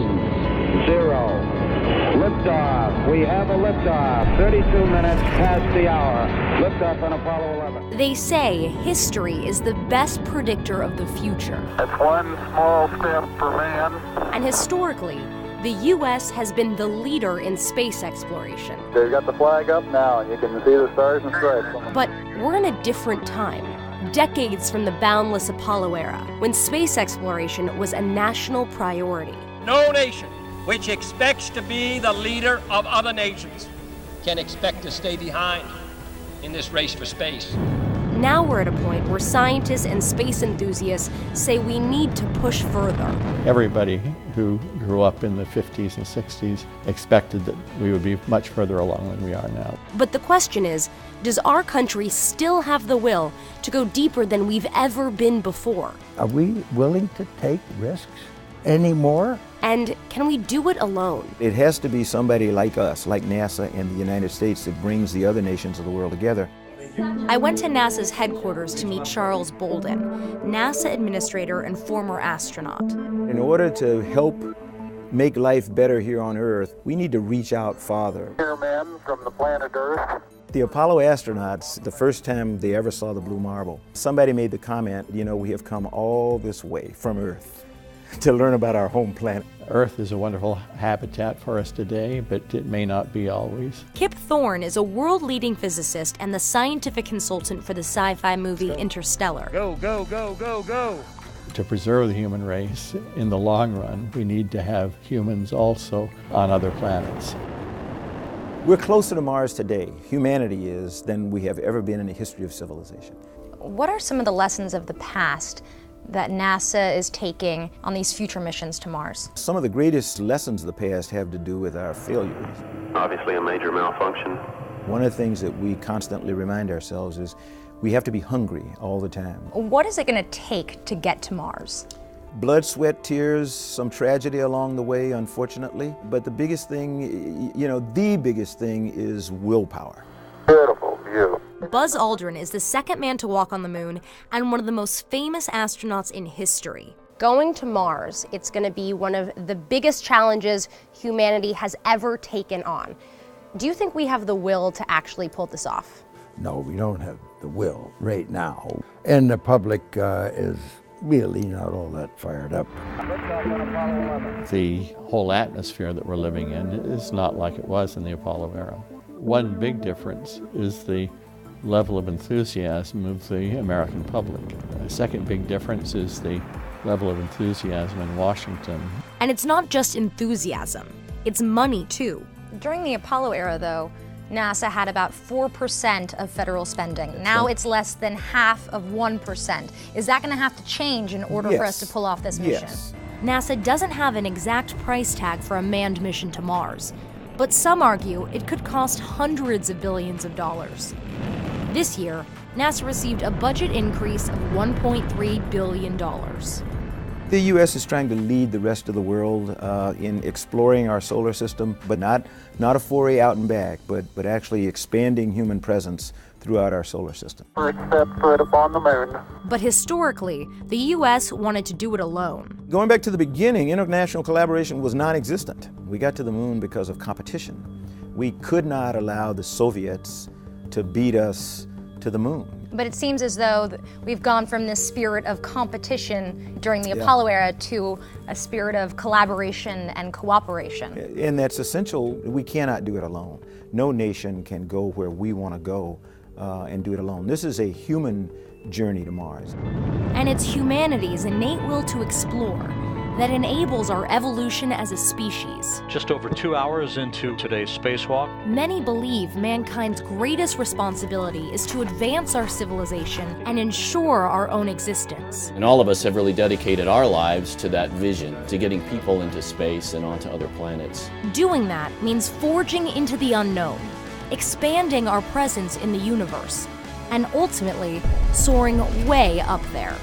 1, 0. Liftoff. We have a liftoff. 32 minutes past the hour. Liftoff on Apollo 11. They say history is the best predictor of the future. That's one small step for man. And historically, the U.S. has been the leader in space exploration. They've got the flag up now, and you can see the stars and stripes. But we're in a different time. Decades from the boundless Apollo era, when space exploration was a national priority. No nation which expects to be the leader of other nations can expect to stay behind in this race for space. Now we're at a point where scientists and space enthusiasts say we need to push further. Everybody who grew up in the 50s and 60s expected that we would be much further along than we are now. But the question is, does our country still have the will to go deeper than we've ever been before? Are we willing to take risks anymore? And can we do it alone? It has to be somebody like us, like NASA and the United States, that brings the other nations of the world together. I went to NASA's headquarters to meet Charles Bolden, NASA administrator and former astronaut. In order to help make life better here on Earth, we need to reach out farther. Here, men from the planet Earth. The Apollo astronauts, the first time they ever saw the blue marble, somebody made the comment, we have come all this way from Earth to learn about our home planet. Earth is a wonderful habitat for us today, but it may not be always. Kip Thorne is a world-leading physicist and the scientific consultant for the sci-fi movie Interstellar. Go, go, go, go, go. To preserve the human race in the long run, we need to have humans also on other planets. We're closer to Mars today, humanity is, than we have ever been in the history of civilization. What are some of the lessons of the past that NASA is taking on these future missions to Mars? Some of the greatest lessons of the past have to do with our failures. Obviously a major malfunction. One of the things that we constantly remind ourselves is we have to be hungry all the time. What is it going to take to get to Mars? Blood, sweat, tears, some tragedy along the way, unfortunately. But the biggest thing, the biggest thing is willpower. Beautiful view. Buzz Aldrin is the second man to walk on the moon and one of the most famous astronauts in history. Going to Mars, it's going to be one of the biggest challenges humanity has ever taken on. Do you think we have the will to actually pull this off? No, we don't have the will right now. And the public is really not all that fired up. The whole atmosphere that we're living in is not like it was in the Apollo era. One big difference is the level of enthusiasm of the American public. The second big difference is the level of enthusiasm in Washington. And it's not just enthusiasm, it's money too. During the Apollo era, though, NASA had about 4% of federal spending. Now it's less than half of 1%. Is that going to have to change in order for us to pull off this mission? Yes. NASA doesn't have an exact price tag for a manned mission to Mars, but some argue it could cost hundreds of billions of dollars. This year, NASA received a budget increase of $1.3 billion. The U.S. is trying to lead the rest of the world in exploring our solar system, but not a foray out and back, but actually expanding human presence throughout our solar system. First step foot upon the moon. But historically, the U.S. wanted to do it alone. Going back to the beginning, international collaboration was non-existent. We got to the moon because of competition. We could not allow the Soviets to beat us to the moon. But it seems as though we've gone from this spirit of competition during the Apollo era to a spirit of collaboration and cooperation. And that's essential. We cannot do it alone. No nation can go where we want to go and do it alone. This is a human journey to Mars. And it's humanity's innate will to explore that enables our evolution as a species. Just over 2 hours into today's spacewalk. Many believe mankind's greatest responsibility is to advance our civilization and ensure our own existence. And all of us have really dedicated our lives to that vision, to getting people into space and onto other planets. Doing that means forging into the unknown, expanding our presence in the universe, and ultimately soaring way up there.